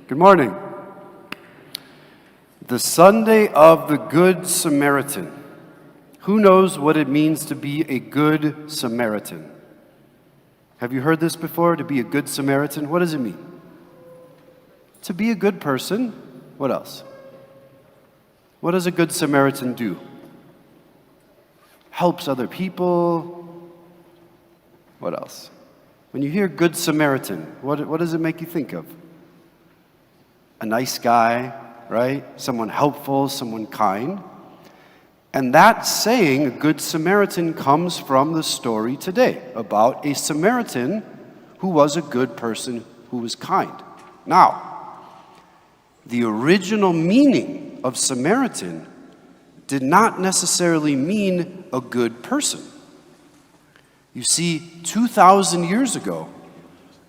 Good morning. The Sunday of the Good Samaritan. Who knows what it means to be a good Samaritan? Have you heard this before, to be a good Samaritan? What does it mean? To be a good person. What else? What does a good Samaritan do? Helps other people. What else? When you hear Good Samaritan, what does it make you think of? A nice guy, right? Someone helpful, someone kind. And that saying, a Good Samaritan, comes from the story today about a Samaritan who was a good person, who was kind. Now, the original meaning of Samaritan did not necessarily mean a good person. You see, 2,000 years ago,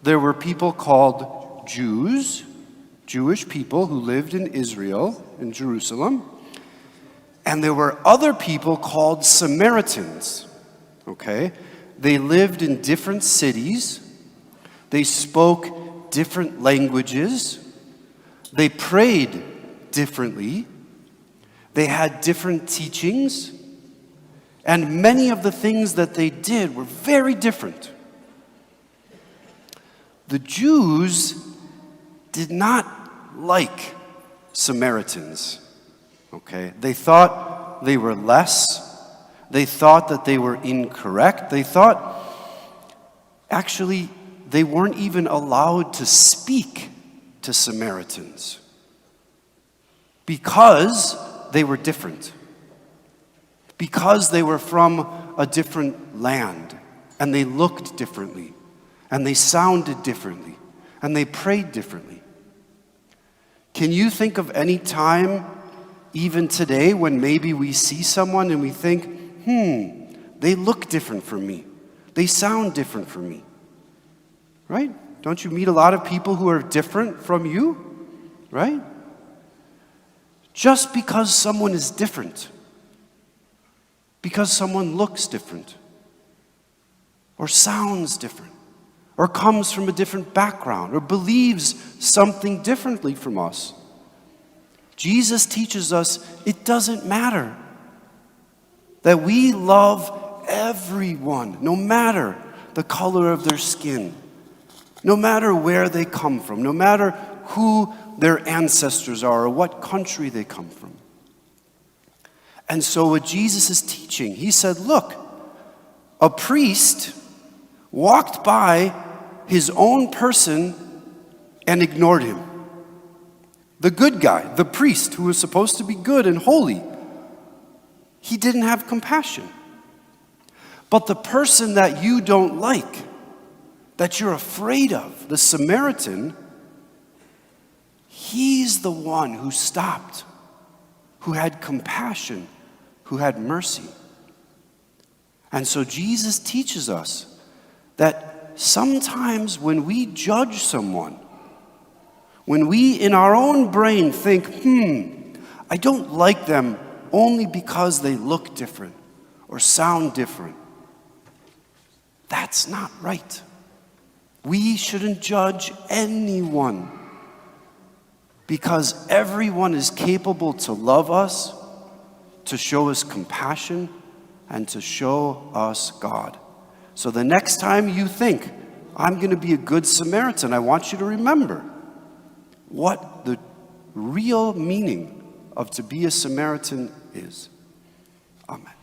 there were people called Jews, Jewish people who lived in Israel, in Jerusalem, and there were other people called Samaritans, okay? They lived in different cities, they spoke different languages, they prayed differently, they had different teachings, and many of the things that they did were very different. The Jews did not like Samaritans, okay? They thought they were less. They thought that they were incorrect. They thought, actually, they weren't even allowed to speak to Samaritans because they were different. Because they were from a different land, and they looked differently, and they sounded differently, and they prayed differently. Can you think of any time, even today, when maybe we see someone and we think, they look different from me. They sound different from me. Right? Don't you meet a lot of people who are different from you? Right? Just because someone is different, because someone looks different, or sounds different, or comes from a different background, or believes something differently from us. Jesus teaches us it doesn't matter. That we love everyone, no matter the color of their skin, no matter where they come from, no matter who their ancestors are, or what country they come from. And so what Jesus is teaching, he said, look, a priest walked by his own person and ignored him. The good guy, the priest who was supposed to be good and holy, he didn't have compassion. But the person that you don't like, that you're afraid of, the Samaritan, he's the one who stopped, who had compassion, who had mercy. And so Jesus teaches us that sometimes when we judge someone, when we in our own brain think, I don't like them only because they look different or sound different, that's not right. We shouldn't judge anyone because everyone is capable to love us, to show us compassion, and to show us God. So the next time you think, I'm going to be a good Samaritan, I want you to remember what the real meaning of to be a Samaritan is. Amen.